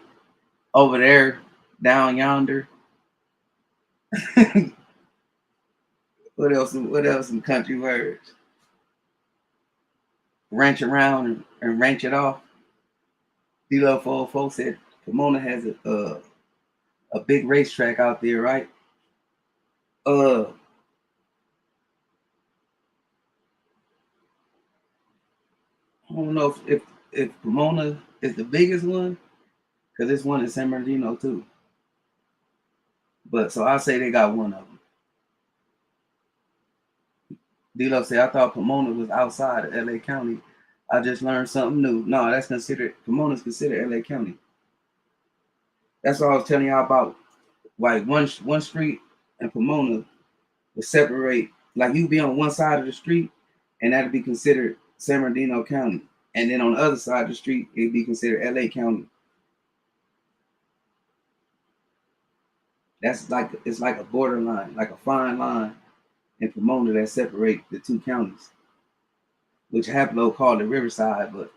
Over there, down yonder. What else? What else in country words? Ranch around and ranch it off. D-Love 404 said Pomona has a big racetrack out there, right? I don't know if Pomona is the biggest one, because there's one in San Bernardino too. But so I say they got one of them. D-Love said I thought Pomona was outside of LA County. I just learned something new. No, that's considered Pomona's considered LA County. That's what I was telling y'all about. Like one street in Pomona would separate. Like you be on one side of the street, and that'd be considered San Bernardino County, and then on the other side of the street, it'd be considered LA County. That's like it's like a borderline, like a fine line in Pomona that separate the two counties, which Haplo called it Riverside, but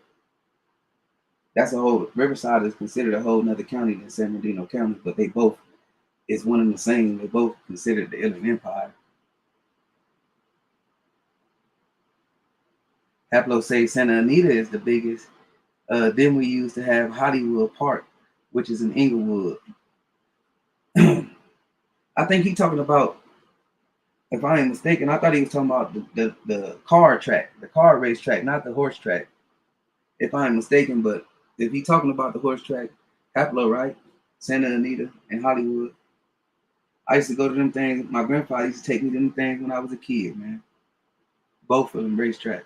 that's a whole Riverside is considered a whole nother county than San Bernardino County, but they both is one and the same. They both considered the Inland Empire. Haplo says Santa Anita is the biggest. Then we used to have Hollywood Park, which is in Inglewood. I think he's talking about, if I ain't mistaken, I thought he was talking about the car track, the car race track, not the horse track. If I ain't mistaken, but if he's talking about the horse track, Haplo, right? Santa Anita and Hollywood. I used to go to them things. My grandfather used to take me to them things when I was a kid, man. Both of them racetrack.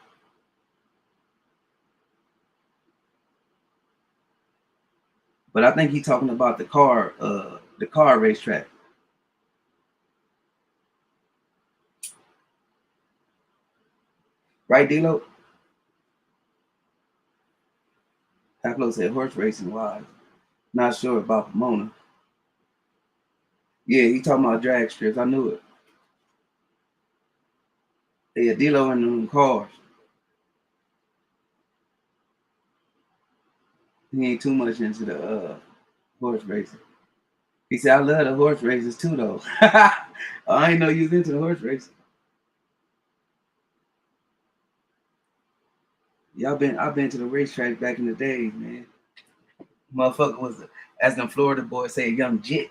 But I think he's talking about the car racetrack. Right, D-Lo? Haplo said horse racing wise. Not sure about Pomona. Yeah, he talking about drag strips. I knew it. Yeah, D-Lo in them cars. He ain't too much into the horse racing. He said, I love the horse races too, though. I ain't know you was into the horse racing. I've been to the racetrack back in the days, man. Motherfucker was, as them Florida boys say, a young jit.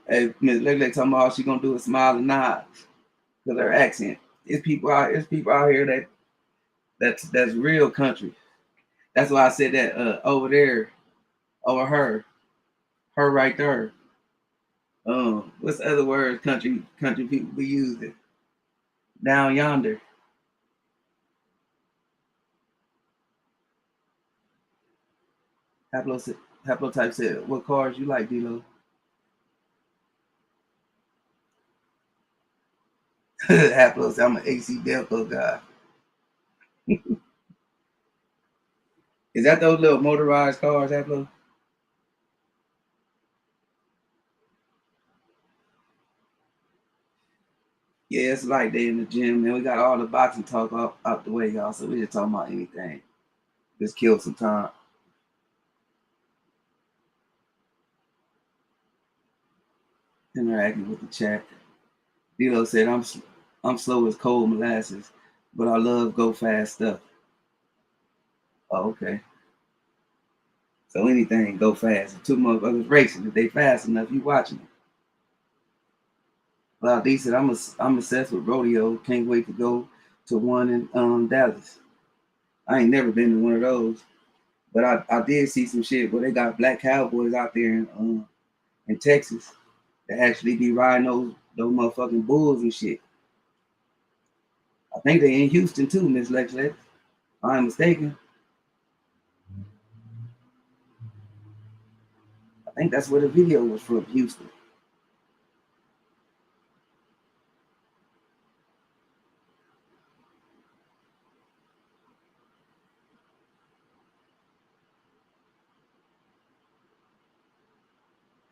Hey, Miss Leg talking about all she gonna do is smile and nod because her accent. It's people out here that's real country. That's why I said that over there, over her right there. What's the other words country people be using? Down yonder. Haplo type said, "What cars you like, D-Lo?" Haplo said, "I'm an AC Delco guy." Is that those little motorized cars, Haplo? Yeah, it's like they in the gym, man. We got all the boxing talk out the way, y'all. So we just talking about anything. Just kill some time. Interacting with the chat. D-Lo said, I'm slow as cold molasses, but I love go fast stuff." Oh, okay. So anything go fast. If two motherfuckers racing, if they fast enough, you watching it. Well, D said, I'm obsessed with rodeo. Can't wait to go to one in Dallas. I ain't never been to one of those, but I did see some shit where they got black cowboys out there in Texas that actually be riding those motherfucking bulls and shit. I think they in Houston too, Miss Lex. If I'm mistaken. I think that's where the video was from, Houston.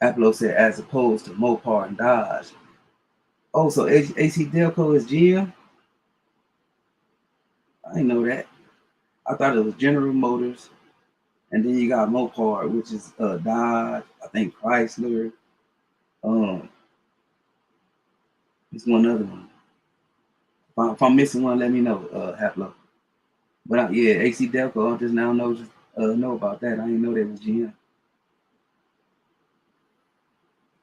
Apollo said as opposed to Mopar and Dodge. Oh, so AC Delco is GM? I didn't know that. I thought it was General Motors, and then you got Mopar, which is Dodge. I think Chrysler. Um, there's one other one. If I'm missing one, let me know, Haplo. But yeah, AC Delco. I just now know about that. I didn't know that was GM.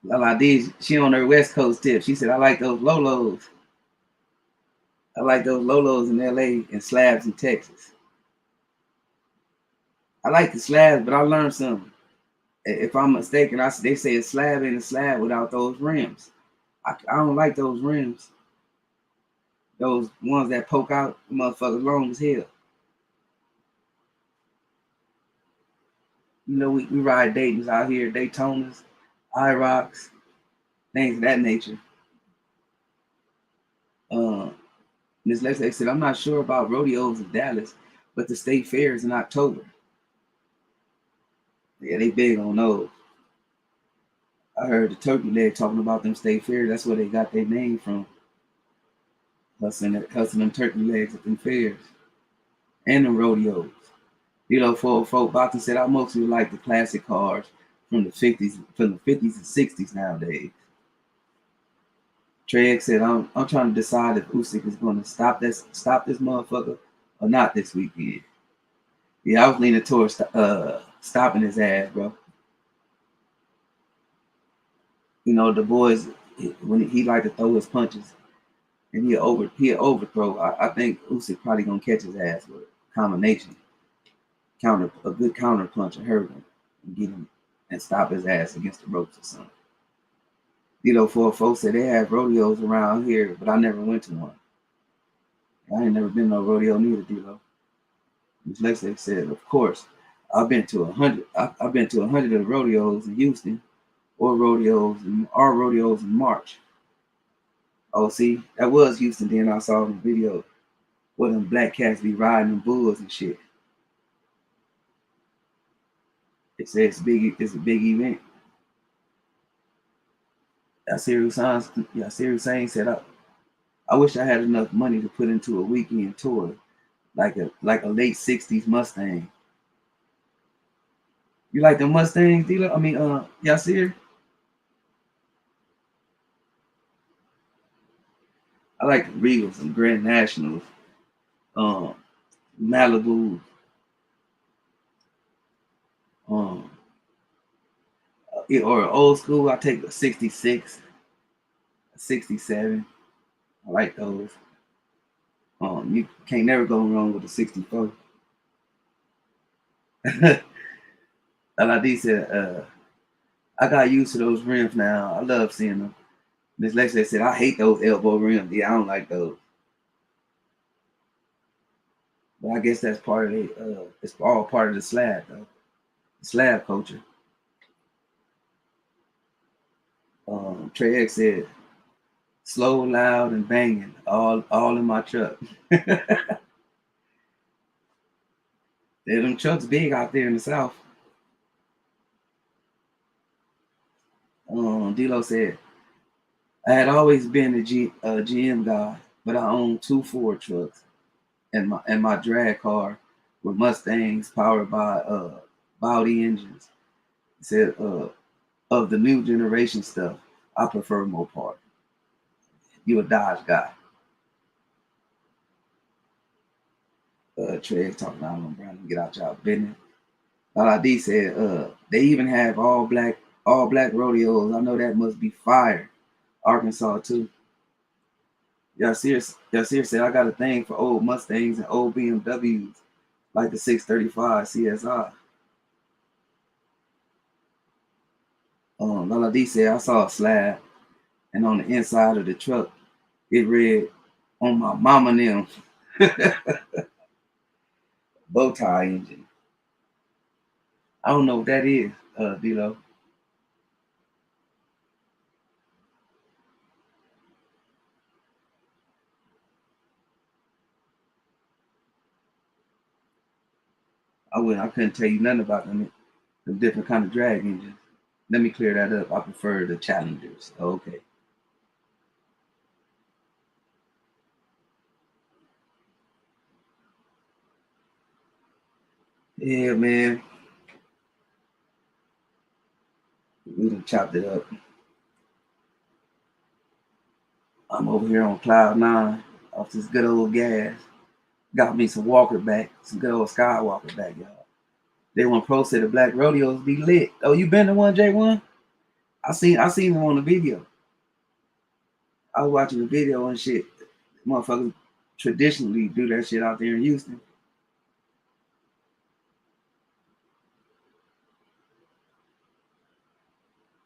Lala D, she on her West Coast tip. She said, I like those Lolos. I like those Lolos in LA and slabs in Texas. I like the slabs, but I learned something. If I'm mistaken, they say a slab ain't a slab without those rims. I don't like those rims. Those ones that poke out, motherfuckers long as hell. You know, we ride Dayton's out here, Daytonas, IROCs, things of that nature. Ms. Leslie said, I'm not sure about rodeos in Dallas, but the state fair is in October. Yeah, they big on those. I heard the turkey leg talking about them state fairs. That's where they got their name from. Hustling them turkey legs at them fairs. And them rodeos. You know, for boxing said I mostly like the classic cars from the 50s, and 60s nowadays. Trey said I'm trying to decide if Usyk is going to stop this motherfucker or not this weekend. Yeah, I was leaning towards stopping his ass, bro. You know, the boys when he like to throw his punches and he'll overthrow. I think Usyk probably gonna catch his ass with a combination, a good counter punch and hurt him and get him and stop his ass against the ropes or something. You know, for folks that they have rodeos around here, but I never went to one. I ain't never been to no rodeo neither, D-Lo. Ms. Lexi said, of course, I've been to 100. I've been to 100 of the rodeos in Houston, or rodeos in March. Oh, see, that was Houston. Then I saw the video where them black cats be riding them bulls and shit. It says it's big. It's a big event. Sirius Hussein said, I wish I had enough money to put into a weekend tour, like a late '60s Mustang. You like the Mustangs, dealer? I mean, Yasir? I like the Regals and Grand Nationals, um, Malibu, um, or old school. I take a '66, a '67. I like those. You can't never go wrong with a '64. LID said, I got used to those rims now. I love seeing them. Miss Lexi said, I hate those elbow rims. Yeah, I don't like those. But I guess that's part of it's all part of the slab, though. The slab culture. Trey X said, slow, loud, and banging, all in my truck. Them trucks big out there in the South. D-Lo said, I had always been a GM guy, but I own 2 Ford trucks and my drag car with Mustangs powered by Bowdy engines. He said, of the new generation stuff, I prefer Mopar. You a Dodge guy. Trey talking about them, Brandon, get out y'all business. Lala D said, they even have all black rodeos. I know that must be fire. Arkansas too. Yasir said, I got a thing for old Mustangs and old BMWs, like the 635 CSI. Lala D said, I saw a slab, and on the inside of the truck, it read, on my mama and them. Bow tie engine. I don't know what that is, D-Lo. I couldn't tell you nothing about them different kind of drag engines. Let me clear that up. I prefer the challengers. Okay. Yeah, man. We done chopped it up. I'm over here on cloud nine off this good old gas. Got me some Walker back, some good old Skywalker back, y'all. They want pro say the black rodeos be lit. Oh, you been to one, J1? I seen them on the video. I was watching the video and shit. Motherfuckers traditionally do that shit out there in Houston.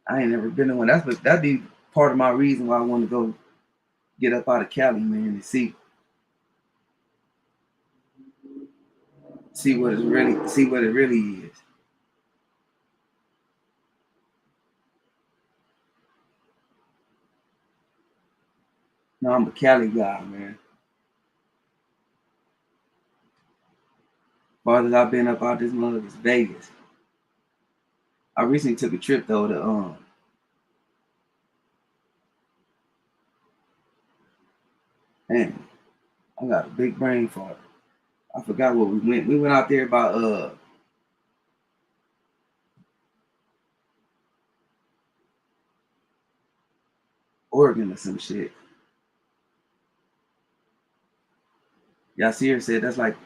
I ain't never been to one. That'd be part of my reason why I want to go get up out of Cali, man, and see what it really is. No, I'm a Cali guy, man. Farthest I've been up out this mother is Vegas. I recently took a trip though to man, I got a big brain fart. I forgot where we went. We went out there by Oregon or some shit. Yasir said that's like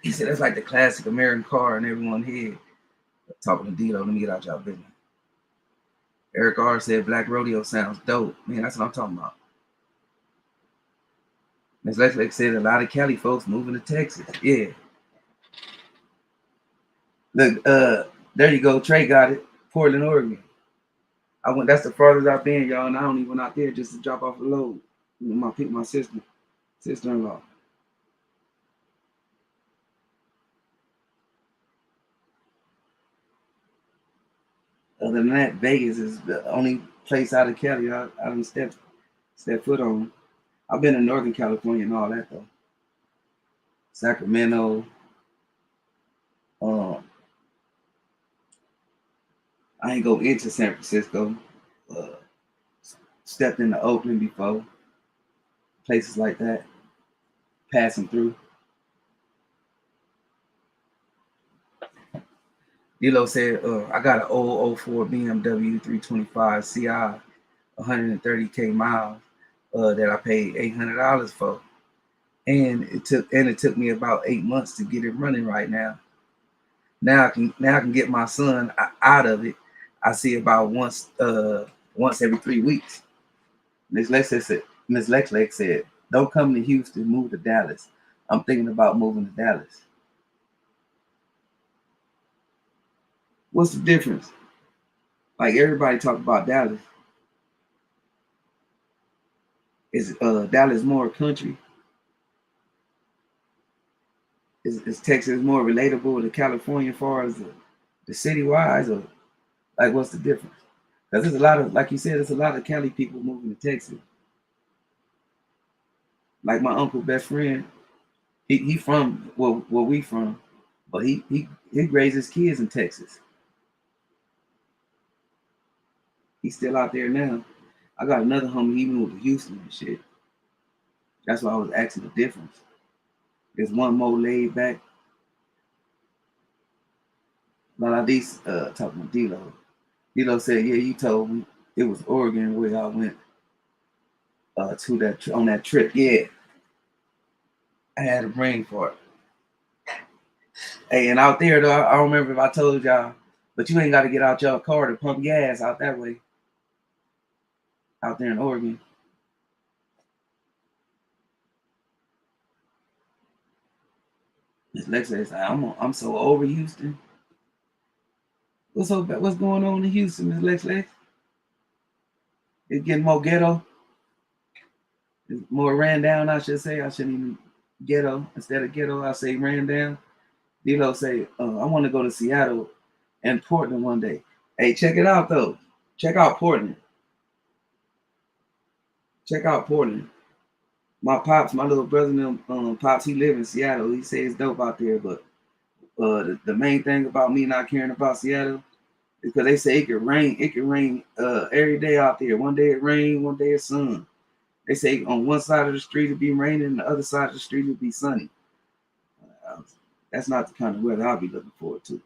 the classic American car in everyone's head. Talking to Dito, let me get out y'all business. Eric R said Black Rodeo sounds dope. Man, that's what I'm talking about. Ms. Lex said a lot of Cali folks moving to Texas. Yeah. Look, there you go. Trey got it. Portland, Oregon. That's the farthest I've been, y'all, and I only went out there just to drop off a load. My sister-in-law. Other than that, Vegas is the only place out of Cali I done step foot on. I've been in Northern California and all that though. Sacramento. Um, I ain't go into San Francisco. Uh, Stepped into Oakland before. Places like that. Passing through. Dilo said, I got an old 04 BMW 325 CI, 130K miles that I paid $800 for. And it took me about 8 months to get it running right now. Now I can get my son out of it. I see about once every 3 weeks. Miss Lex said, don't come to Houston, move to Dallas. I'm thinking about moving to Dallas. What's the difference? Like everybody talk about Dallas. Is Dallas more country? Is Texas more relatable to California as far as the city wise, or like what's the difference? Because there's a lot of, like you said, there's a lot of Cali people moving to Texas. Like my uncle best friend, he from where we from, but he raises kids in Texas. He's still out there now. I got another homie, he moved to Houston and shit. That's why I was asking the difference. There's one more laid back. Like these talking to D'Lo. D'Lo said, yeah, you told me it was Oregon where I went to that on that trip. Yeah, I had a brain for it. Hey, and out there though, I don't remember if I told y'all, but you ain't got to get out your car to pump gas out that way. Out there in Oregon. Miss Lex says, I'm so over Houston. What's going on in Houston, Miss Lex? It's getting more ghetto. It's more ran down, I should say. I shouldn't even ghetto. Instead of ghetto, I say ran down. D'Lo say, I want to go to Seattle and Portland one day. Hey, check it out though. Check out Portland. Check out Portland. My pops, my little brother, pops, he live in Seattle. He says it's dope out there, but the main thing about me not caring about Seattle because they say it can rain. It can rain every day out there. One day it rain, one day it's sun. They say on one side of the street it'll be raining, and the other side of the street it'll be sunny. That's not the kind of weather I'll be looking forward to.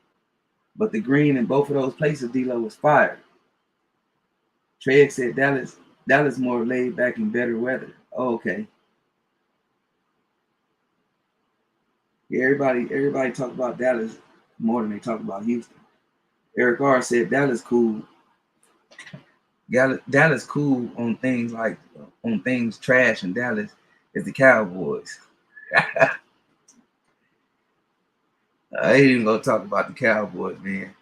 But the green in both of those places, D-Lo, was fire. Trey said Dallas more laid back and better weather. Oh, okay. Yeah, everybody talk about Dallas more than they talk about Houston. Eric R said Dallas cool. Dallas cool on things trash in Dallas is the Cowboys. I ain't even gonna talk about the Cowboys, man.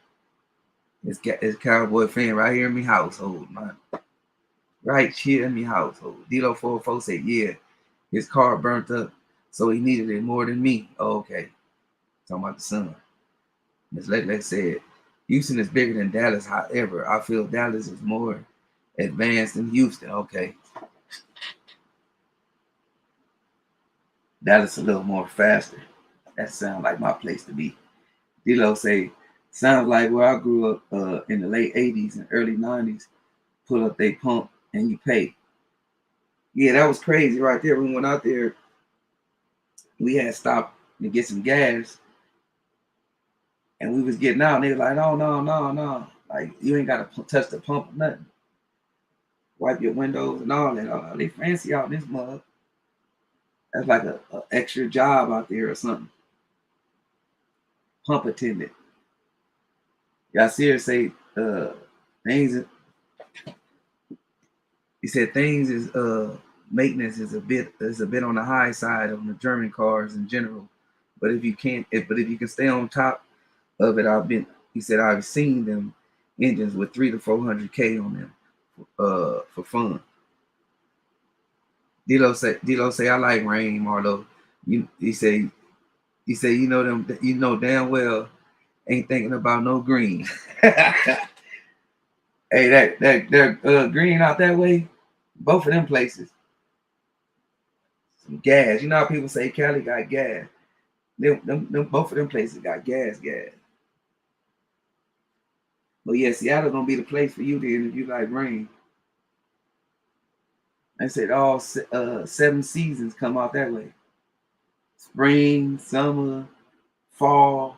It's Cowboy fan right here in my household, man. Right here in my household. D-Lo 44 said, yeah, his car burnt up, so he needed it more than me. Oh, okay. Talking about the sun. Ms. Leck said, Houston is bigger than Dallas. However, I feel Dallas is more advanced than Houston. Okay. Dallas a little more faster. That sounds like my place to be. D-Lo say, sounds like where I grew up in the late 80s and early 90s. Pull up they pump and you pay. Yeah, that was crazy right there. We went out there. We had stopped to get some gas. And we was getting out. And they were like, no. Like, you ain't got to touch the pump or nothing. Wipe your windows and all that. Oh, they fancy out this mug. That's like a extra job out there or something. Pump attendant. Yasir say things. He said things is maintenance is a bit on the high side of the German cars in general. But if you can stay on top of it, he said I've seen them engines with 300 to 400K on them for fun. D-Lo say I like rain, Marlo. He say you know damn well ain't thinking about no green. Hey, that green out that way, both of them places. Some gas. You know how people say Cali got gas. Them both of them places got gas. But yeah, Seattle gonna be the place for you then if you like rain. I said all 7 seasons come out that way. Spring, summer, fall.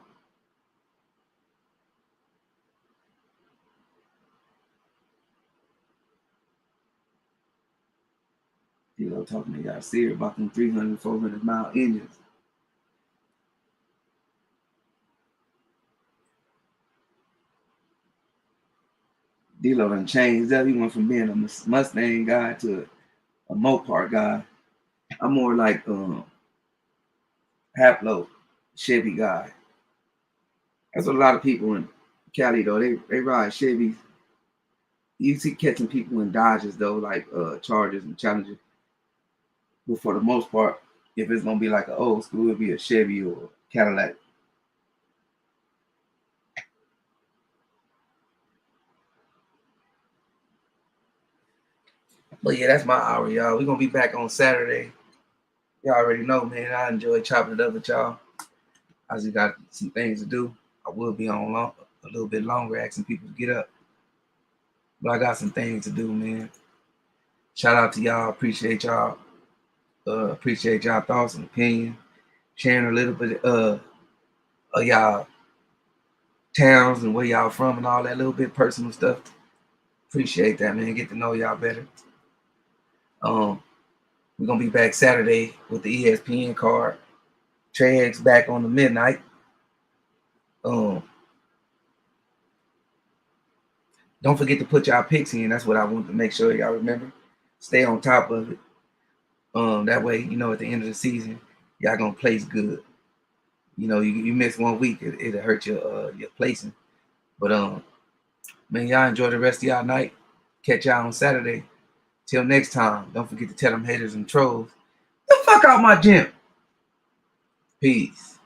You know, talking to y'all serious about them 300, 400 mile engines. D-Lo done changed up. He went from being a Mustang guy to a Mopar guy. I'm more like Haplo, Chevy guy. That's what a lot of people in Cali though. They ride Chevys. You see catching people in Dodges though, like Chargers and Challengers. But for the most part, if it's gonna be like an old school, it'll be a Chevy or a Cadillac. But yeah, that's my hour, y'all. We're gonna be back on Saturday. Y'all already know, man. I enjoy chopping it up with y'all. I just got some things to do. I will be on a little bit longer, asking people to get up. But I got some things to do, man. Shout out to y'all. Appreciate y'all. Appreciate y'all thoughts and opinions. Sharing a little bit of y'all towns and where y'all from and all that little bit personal stuff. Appreciate that, man. Get to know y'all better. We're gonna be back Saturday with the ESPN card. Trey X back on the midnight. Don't forget to put y'all picks in. That's what I want to make sure y'all remember. Stay on top of it. That way, you know, at the end of the season, y'all gonna place good. You know, you miss 1 week, it'll hurt your placing. But man, y'all enjoy the rest of y'all night. Catch y'all on Saturday. Till next time, don't forget to tell them haters and trolls, the fuck out my gym. Peace.